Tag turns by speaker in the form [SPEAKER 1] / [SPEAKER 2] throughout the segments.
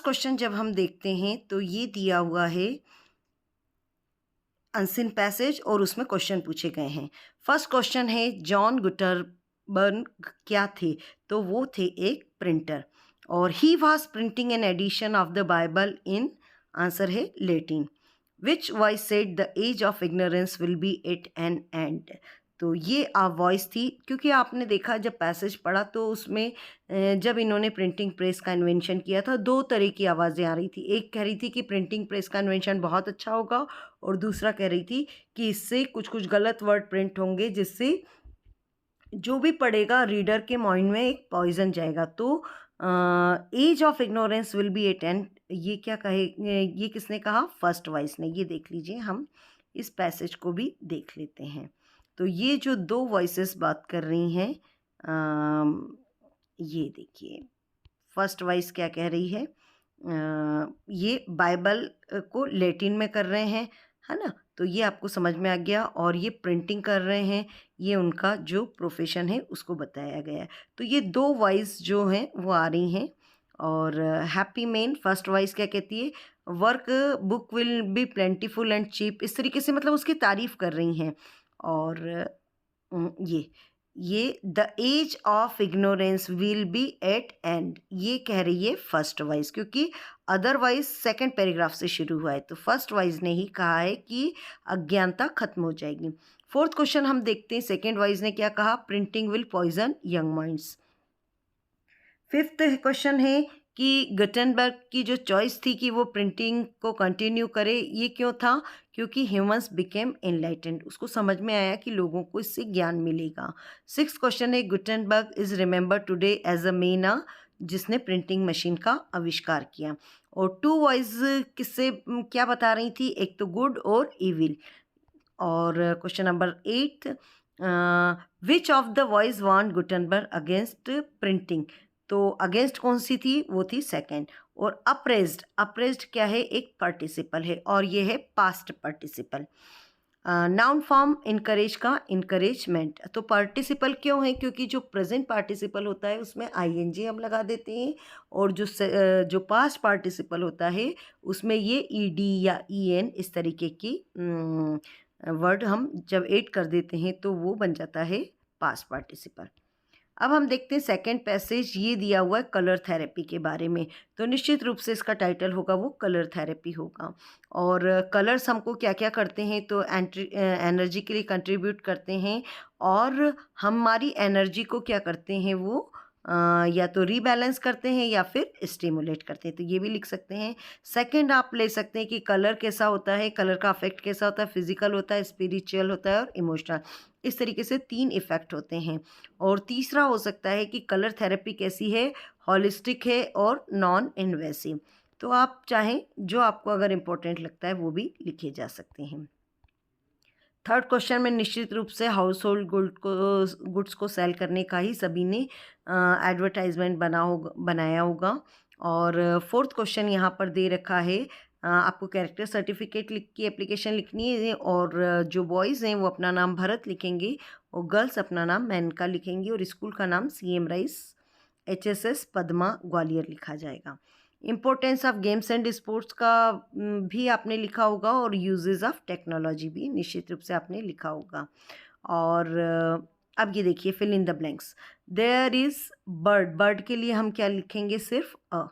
[SPEAKER 1] Question जब हम देखते हैं तो ये दिया हुआ है अनसीन पैसेज और उसमें क्वेश्चन पूछे गए हैं। फर्स्ट क्वेश्चन है जॉन गुटरबर्ग क्या थे? तो वो थे एक प्रिंटर और he was printing an edition of the Bible in answer है Latin. Which voice said the age of ignorance will be at an end. तो ये वॉइस थी क्योंकि आपने देखा जब पैसेज पढ़ा तो उसमें जब इन्होंने प्रिंटिंग प्रेस का इन्वेंशन किया था दो तरह की आवाज़ें आ रही थी। एक कह रही थी कि प्रिंटिंग प्रेस का इन्वेंशन बहुत अच्छा होगा और दूसरा कह रही थी कि इससे कुछ कुछ गलत वर्ड प्रिंट होंगे जिससे जो भी पढ़ेगा रीडर के माइंड में एक पॉइजन जाएगा। तो age of ignorance will be at end, ये क्या कहे, ये किसने कहा? फर्स्ट वॉइस ने। ये देख लीजिए, हम इस पैसेज को भी देख लेते हैं। तो ये जो दो वॉइसेस बात कर रही हैं, ये देखिए फर्स्ट वॉइस क्या कह रही है। ये बाइबल को लैटिन में कर रहे हैं, है ना? तो ये आपको समझ में आ गया। और ये प्रिंटिंग कर रहे हैं, ये उनका जो प्रोफेशन है उसको बताया गया है। तो ये दो वॉइस जो हैं वो आ रही हैं। और हैप्पी मेन फर्स्ट वॉइस क्या कहती है? Work book will be plentiful and cheap, इस तरीके से मतलब उसकी तारीफ कर रही हैं। और ये the age of ignorance will be at end, ये कह रही है फर्स्ट वाइज, क्योंकि अदरवाइज सेकंड पैराग्राफ से शुरू हुआ है। तो फर्स्ट वाइज ने ही कहा है कि अज्ञानता खत्म हो जाएगी। फोर्थ क्वेश्चन हम देखते हैं, सेकंड वाइज ने क्या कहा? Printing will poison young minds. Fifth question है कि गुटेनबर्ग की जो चॉइस थी कि वो प्रिंटिंग को कंटिन्यू करे, ये क्यों था? क्योंकि ह्यूमंस बिकेम एनलाइटेंड, उसको समझ में आया कि लोगों को इससे ज्ञान मिलेगा। सिक्स क्वेश्चन है Gutenberg is remember today as a मेना, जिसने प्रिंटिंग मशीन का आविष्कार किया। और टू वॉइस किससे क्या बता रही थी? एक तो गुड और इविल। और question number 8, which of the voice want Gutenberg against printing? तो अगेंस्ट कौन सी थी? वो थी सेकंड। और अप्रेज्ड, अप्रेज्ड क्या है? एक पार्टिसिपल है और ये है past participle. Noun form encourage का इनकरेजमेंट। तो पार्टिसिपल क्यों है? क्योंकि जो प्रेजेंट पार्टिसिपल होता है उसमें आईएनजी हम लगा देते हैं, और जो पास्ट पार्टिसिपल होता है उसमें ये ईडी या ईएन इस तरीके की वर्ड हम जब ऐड कर देते हैं तो वो बन जाता है पास्ट पार्टिसिपल। अब हम देखते हैं सेकंड पैसेज, ये दिया हुआ है कलर थेरेपी के बारे में। तो निश्चित रूप से इसका टाइटल होगा वो कलर थेरेपी होगा। और कलर्स हमको क्या क्या करते हैं? तो एनर्जी के लिए कंट्रीब्यूट करते हैं, और हमारी एनर्जी को क्या करते हैं वो या तो रीबैलेंस करते हैं या फिर स्टिमुलेट करते हैं। तो ये भी लिख सकते हैं। सेकंड आप ले सकते हैं कि कलर कैसा होता है, कलर का अफेक्ट कैसा होता है, फिजिकल होता है, स्पिरिचुअल होता है और इमोशनल। इस तरीके से 3 इफ़ेक्ट होते हैं। और तीसरा हो सकता है कि कलर थेरेपी कैसी है, हॉलिस्टिक है और नॉन इन्वेसिव। तो आप चाहें जो आपको अगर इम्पोर्टेंट लगता है वो भी लिखे जा सकते हैं। थर्ड क्वेश्चन में निश्चित रूप से हाउस होल्ड गुड्स को सेल करने का ही सभी ने एडवर्टाइजमेंट बनाया होगा। और फोर्थ क्वेश्चन यहाँ पर दे रखा है, आपको कैरेक्टर सर्टिफिकेट की एप्लीकेशन लिखनी है, और जो बॉयज़ हैं वो अपना नाम भरत लिखेंगे और गर्ल्स अपना नाम मेनका लिखेंगी, और स्कूल का नाम CM rice HSS Padma Gwalior लिखा जाएगा। Importance of games and sports का भी आपने लिखा होगा, और यूजेस ऑफ टेक्नोलॉजी भी निश्चित रूप से आपने लिखा होगा। और अब ये देखिए fill in the blanks. There is bird, bird के लिए हम क्या लिखेंगे? सिर्फ a.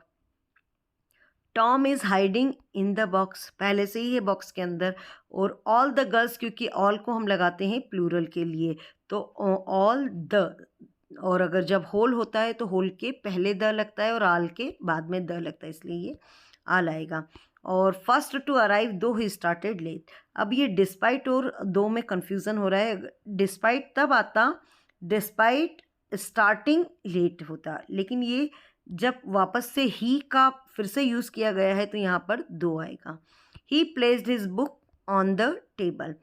[SPEAKER 1] Tom is hiding in the box, पहले से ही है बॉक्स के अंदर। और ऑल द गर्ल्स, क्योंकि ऑल को हम लगाते हैं प्लूरल के लिए, तो ऑल द। और अगर जब होल होता है तो होल के पहले द लगता है और आल के बाद में द लगता है, इसलिए ये आल आएगा। और फर्स्ट टू अराइव दो ही स्टार्टेड लेट। अब ये डिस्पाइट और दो में कंफ्यूजन हो रहा है। डिस्पाइट तब आता डिस्पाइट स्टार्टिंग लेट होता, लेकिन ये जब वापस से ही का फिर से यूज़ किया गया है तो यहाँ पर दो आएगा। ही placed his book on the table.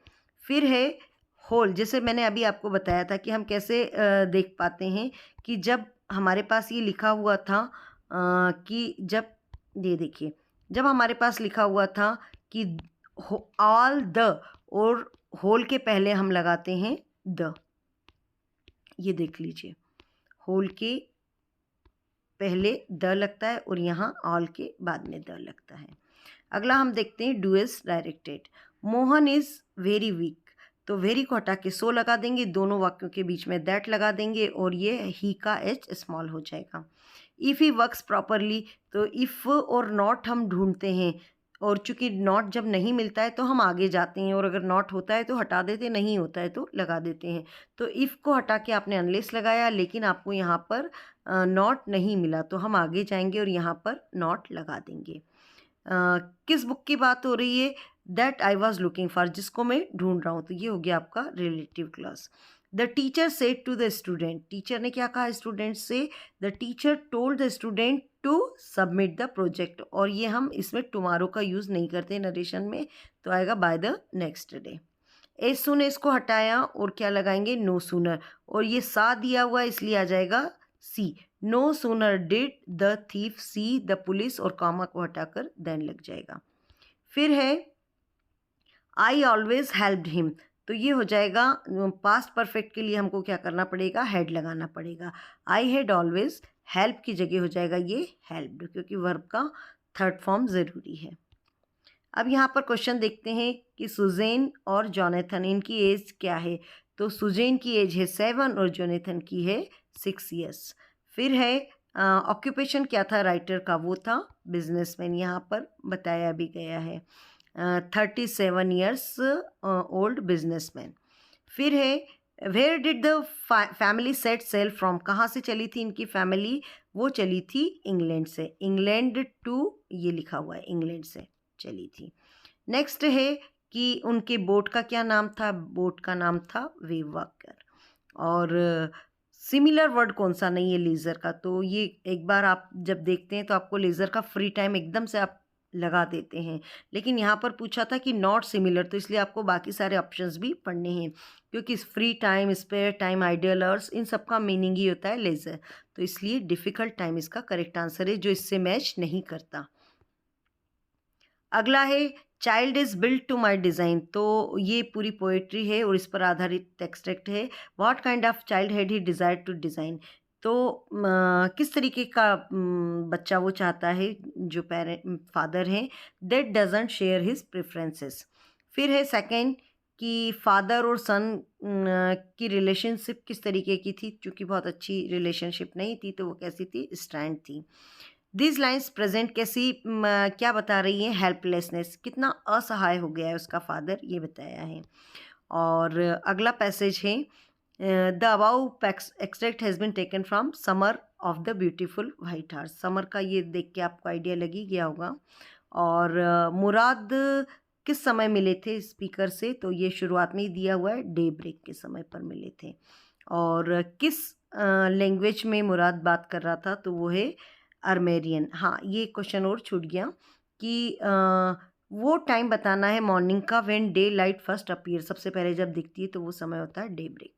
[SPEAKER 1] फिर है होल, जैसे मैंने अभी आपको बताया था कि हम कैसे देख पाते हैं कि जब हमारे पास ये लिखा हुआ था कि जब ये देखिए जब हमारे पास लिखा हुआ था कि ऑल द, और होल के पहले हम लगाते हैं द, ये देख लीजिए, होल के पहले द लगता है और यहाँ ऑल के बाद में द लगता है। अगला हम देखते हैं do is directed. Mohan is very weak, तो वेरी को हटा के सो लगा देंगे, दोनों वाक्यों के बीच में दैट लगा देंगे और ये ही का एच स्मॉल हो जाएगा। इफ़ ही वर्क्स प्रॉपरली, तो इफ़ और नॉट हम ढूंढते हैं और चूंकि नॉट जब नहीं मिलता है तो हम आगे जाते हैं और अगर नॉट होता है तो हटा देते, नहीं होता है तो लगा देते हैं। तो इफ़ को हटा के आपने अनलेस लगाया, लेकिन आपको यहाँ पर नॉट नहीं मिला तो हम आगे जाएंगे और यहाँ पर नॉट लगा देंगे। किस बुक की बात हो रही है? That I was looking for, जिसको मैं ढूंढ रहा हूँ, तो ये हो गया आपका relative clause. The teacher said to the student, teacher ने क्या कहा स्टूडेंट से? The teacher told the student to submit the project, और ये हम इसमें टुमारो का यूज़ नहीं करते नरेशन में, तो आएगा by the next day. As soon इसको हटाया और क्या लगाएंगे? नो सूनर, और ये सा दिया हुआ है इसलिए आ जाएगा C. No sooner did the thief see the police, और कॉमा को हटाकर देन लग जाएगा। फिर है आई ऑलवेज हेल्प्ड हिम, तो ये हो जाएगा पास्ट परफेक्ट के लिए हमको क्या करना पड़ेगा? हेड लगाना पड़ेगा। आई हैड ऑलवेज, हेल्प की जगह हो जाएगा ये हेल्प्ड, क्योंकि वर्ब का थर्ड फॉर्म ज़रूरी है। अब यहाँ पर क्वेश्चन देखते हैं कि सुजैन और जॉनथन, इनकी एज क्या है? तो सुजैन की एज है 7 और जॉनथन की है 6 ईयर्स। फिर है ऑक्यूपेशन क्या था राइटर का? वो था बिजनेसमैन, यहाँ पर बताया भी गया है 37 ईयर्स ओल्ड बिजनेसमैन। फिर है where did the family set sail from, कहाँ से चली थी इनकी फैमिली? वो चली थी इंग्लैंड से, इंग्लैंड टू, ये लिखा हुआ है इंग्लैंड से चली थी। नेक्स्ट है कि उनके बोट का क्या नाम था? बोट का नाम था वेववाकर। और सिमिलर वर्ड कौन सा नहीं है लेज़र का? तो ये एक बार आप जब देखते हैं तो आपको लेज़र का फ्री टाइम एकदम से आप लगा देते हैं, लेकिन यहाँ पर पूछा था कि नॉट सिमिलर, तो इसलिए आपको बाकी सारे ऑप्शंस भी पढ़ने हैं, क्योंकि free time, spare time, ideal hours, इन सब का मीनिंग ही होता है लेज़र, तो इसलिए डिफ़िकल्ट टाइम इसका करेक्ट आंसर है जो इससे मैच नहीं करता। अगला है child is built to my design, तो ये पूरी पोएट्री है और इस पर आधारित एक्सट्रैक्ट है। What kind of child had he desire to design, तो किस तरीके का बच्चा वो चाहता है जो पेरेंट फादर हैं? That doesn't share his preferences. फिर है सेकंड कि फादर और सन की रिलेशनशिप किस तरीके की थी? क्योंकि बहुत अच्छी रिलेशनशिप नहीं थी, तो वो कैसी थी? स्ट्रैंड थी। दिस लाइन्स प्रेजेंट कैसी क्या बता रही हैं? हेल्पलेसनेस, कितना असहाय हो गया है उसका फादर, ये बताया है। और अगला पैसेज है the above extract has been taken from summer of the beautiful white horse, summer का ये देख के आपको आइडिया लगी गया होगा। और मुराद किस समय मिले थे स्पीकर से? तो ये शुरुआत में ही दिया हुआ है, डे ब्रेक के समय पर मिले थे। और किस लैंग्वेज में मुराद बात कर रहा था? तो वो है अर्मेरियन। हाँ, ये क्वेश्चन और छूट गया कि वो टाइम बताना है मॉर्निंग का when day light first appear, सबसे पहले जब दिखती है तो वो समय होता है डे ब्रेक।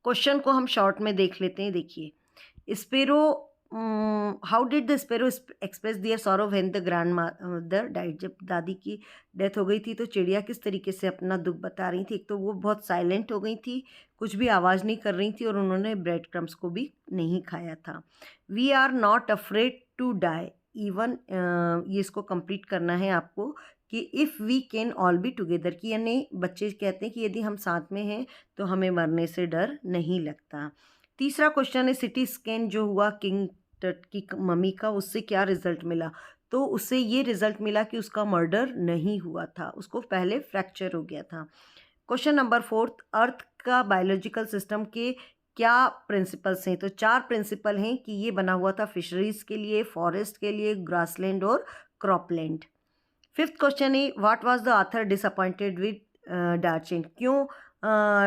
[SPEAKER 1] क्वेश्चन को हम शॉर्ट में देख लेते हैं। देखिए, sparrow how did the sparrow express their sorrow when the grandmother died, जब दादी की डेथ हो गई थी तो चिड़िया किस तरीके से अपना दुख बता रही थी? एक तो वो बहुत साइलेंट हो गई थी, कुछ भी आवाज़ नहीं कर रही थी और उन्होंने ब्रेड क्रम्स को भी नहीं खाया था। We are not afraid to die even, ये इसको कंप्लीट करना है आपको कि if we can all be together, कि यानी बच्चे कहते हैं कि यदि हम साथ में हैं तो हमें मरने से डर नहीं लगता। तीसरा क्वेश्चन है सिटी स्कैन जो हुआ किंग टट की मम्मी का, उससे क्या रिजल्ट मिला? तो उससे ये रिजल्ट मिला कि उसका मर्डर नहीं हुआ था, उसको पहले फ्रैक्चर हो गया था। क्वेश्चन नंबर 4, अर्थ का बायोलॉजिकल सिस्टम के क्या प्रिंसिपल्स हैं? तो 4 प्रिंसिपल हैं कि ये बना हुआ था फिशरीज के लिए, फॉरेस्ट के लिए, ग्रासलैंड और क्रॉपलैंड। फिफ्थ क्वेश्चन है what was the author disappointed with Darchin, क्यों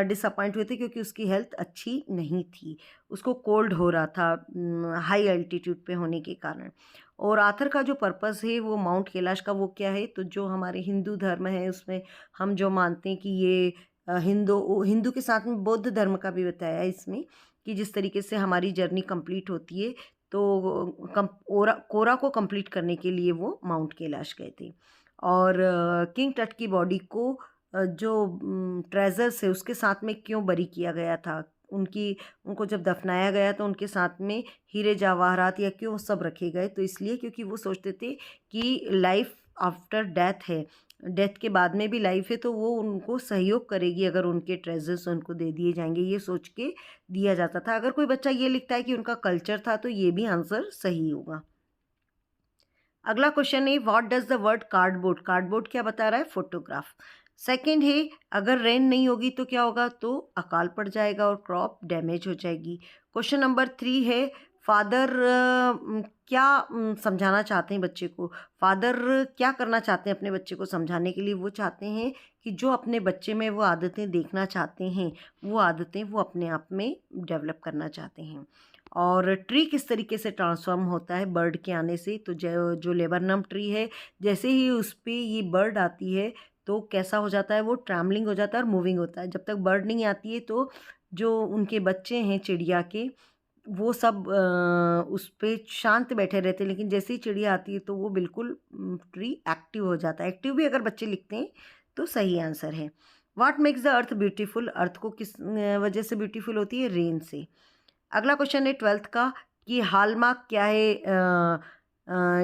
[SPEAKER 1] डिसअपॉइंट हुए थे? क्योंकि उसकी हेल्थ अच्छी नहीं थी, उसको कोल्ड हो रहा था हाई एल्टीट्यूड पे होने के कारण। और आथर का जो पर्पस है वो माउंट कैलाश का वो क्या है? तो जो हमारे हिंदू धर्म है उसमें हम जो मानते हैं कि ये हिंदू के साथ में बौद्ध धर्म का भी बताया है इसमें कि जिस तरीके से हमारी जर्नी कंप्लीट होती है, तो कोरा को कंप्लीट करने के लिए वो माउंट कैलाश गए थे। और किंग टट की बॉडी को जो ट्रेजर्स है उसके साथ में क्यों बरी किया गया था? उनको जब दफनाया गया तो उनके साथ में हीरे जवाहरात या क्यों सब रखे गए, तो इसलिए क्योंकि वो सोचते थे कि लाइफ आफ्टर डेथ है, डेथ के बाद में भी लाइफ है, तो वो उनको सहयोग करेगी अगर उनके ट्रेजर्स उनको दे दिए जाएंगे, ये सोच के दिया जाता था। अगर कोई बच्चा ये लिखता है कि उनका कल्चर था तो ये भी आंसर सही होगा। अगला क्वेश्चन है what does the word cardboard, cardboard क्या बता रहा है, फोटोग्राफ। सेकंड है अगर रेन नहीं होगी तो क्या होगा, तो अकाल पड़ जाएगा और क्रॉप डैमेज हो जाएगी। क्वेश्चन नंबर 3 है फादर क्या समझाना चाहते हैं बच्चे को, फादर क्या करना चाहते हैं अपने बच्चे को समझाने के लिए, वो चाहते हैं कि जो अपने बच्चे में वो आदतें देखना चाहते हैं वो आदतें वो अपने आप में डेवलप करना चाहते हैं। और ट्री किस तरीके से ट्रांसफॉर्म होता है बर्ड के आने से, तो जो लेबरनम ट्री है जैसे ही उस पर ये बर्ड आती है तो कैसा हो जाता है, वो ट्रैवलिंग हो जाता है और मूविंग होता है। जब तक बर्ड नहीं आती है तो जो उनके बच्चे हैं चिड़िया के वो सब उस पे शांत बैठे रहते हैं, लेकिन जैसे ही चिड़िया आती है तो वो बिल्कुल ट्री एक्टिव हो जाता है। एक्टिव भी अगर बच्चे लिखते हैं तो सही आंसर है। What makes the earth beautiful, earth को किस वजह से ब्यूटीफुल होती है, रेन से। अगला क्वेश्चन है 12th का कि हॉलमार्क क्या है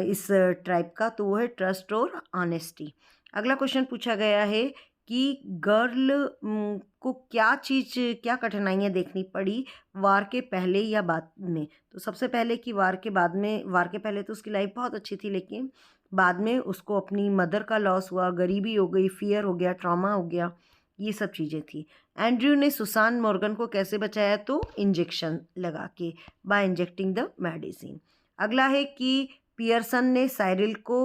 [SPEAKER 1] इस ट्राइब का, तो वो है ट्रस्ट और ऑनेस्टी। अगला क्वेश्चन पूछा गया है कि गर्ल को क्या कठिनाइयाँ देखनी पड़ी वार के पहले या बाद में, तो सबसे पहले कि वार के पहले तो उसकी लाइफ बहुत अच्छी थी, लेकिन बाद में उसको अपनी मदर का लॉस हुआ, गरीबी हो गई, फियर हो गया, ट्रॉमा हो गया, ये सब चीज़ें थी। एंड्रयू ने सुसान मॉर्गन को कैसे बचाया, तो इंजेक्शन लगा के, बाय इंजेक्टिंग द मेडिसिन। अगला है कि पियर्सन ने साइरिल को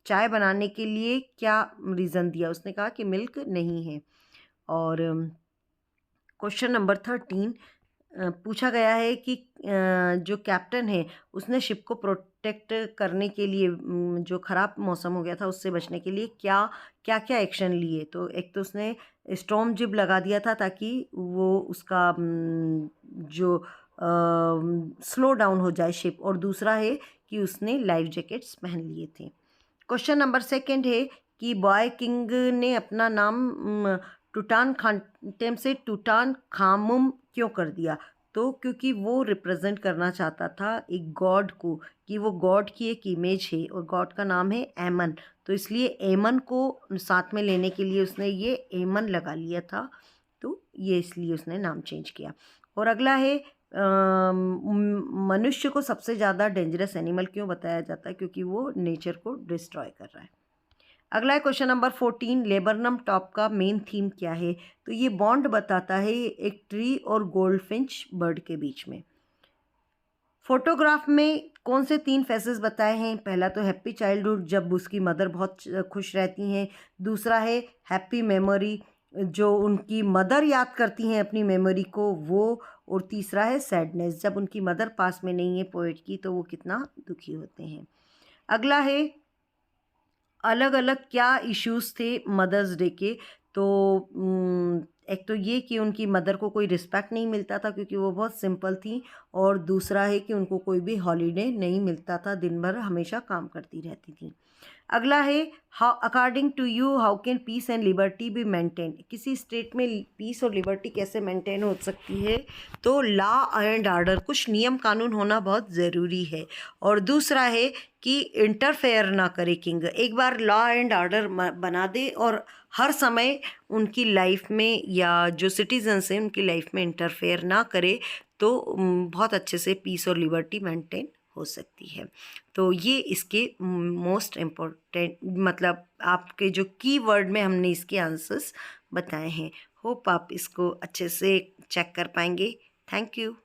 [SPEAKER 1] चाय बनाने के लिए क्या रीज़न दिया, उसने कहा कि मिल्क नहीं है। और क्वेश्चन नंबर 13 पूछा गया है कि जो कैप्टन है उसने शिप को प्रोटेक्ट करने के लिए जो ख़राब मौसम हो गया था उससे बचने के लिए क्या क्या क्या एक्शन लिए, तो एक तो उसने स्टॉर्म जिब लगा दिया था ताकि वो उसका जो स्लो डाउन हो जाए शिप, और दूसरा है कि उसने लाइफ जैकेट्स पहन लिए थे। क्वेश्चन नंबर 2 है कि बॉय किंग ने अपना नाम टूटान खांटेम से टूटान खामुम क्यों कर दिया, तो क्योंकि वो रिप्रेजेंट करना चाहता था एक गॉड को, कि वो गॉड की एक इमेज है और गॉड का नाम है एमन, तो इसलिए एमन को साथ में लेने के लिए उसने ये एमन लगा लिया था, तो ये इसलिए उसने नाम चेंज किया। और अगला है मनुष्य को सबसे ज़्यादा डेंजरस एनिमल क्यों बताया जाता है, क्योंकि वो नेचर को डिस्ट्रॉय कर रहा है। अगला है क्वेश्चन नंबर 14 लेबरनम टॉप का मेन थीम क्या है, तो ये बॉन्ड बताता है एक ट्री और गोल्डफिंच बर्ड के बीच में। फोटोग्राफ में कौन से 3 फेसेस बताए हैं, पहला तो हैप्पी चाइल्डहुड जब उसकी मदर बहुत खुश रहती हैं, दूसरा है हैप्पी मेमोरी जो उनकी मदर याद करती हैं अपनी मेमोरी को वो, और तीसरा है सैडनेस जब उनकी मदर पास में नहीं है पोएट की तो वो कितना दुखी होते हैं। अगला है अलग अलग क्या इश्यूज थे मदर्स डे के, तो एक तो ये कि उनकी मदर को कोई रिस्पेक्ट नहीं मिलता था क्योंकि वो बहुत सिंपल थी, और दूसरा है कि उनको कोई भी हॉलीडे नहीं मिलता था, दिन भर हमेशा काम करती रहती थी। अगला है how according to you how can peace and liberty be maintain, किसी स्टेट में पीस और लिबर्टी कैसे मेंटेन हो सकती है, तो लॉ एंड ऑर्डर, कुछ नियम कानून होना बहुत ज़रूरी है। और दूसरा है कि इंटरफेयर ना करे किंग, एक बार लॉ एंड ऑर्डर बना दे और हर समय उनकी लाइफ में या जो सिटीजन्स हैं उनकी लाइफ में इंटरफेयर ना करे, तो बहुत अच्छे से पीस और लिबर्टी मेंटेन हो सकती है। तो ये इसके मोस्ट इम्पोर्टेंट मतलब आपके जो कीवर्ड में हमने इसके आंसर्स बताए हैं। होप आप इसको अच्छे से चेक कर पाएंगे। Thank you.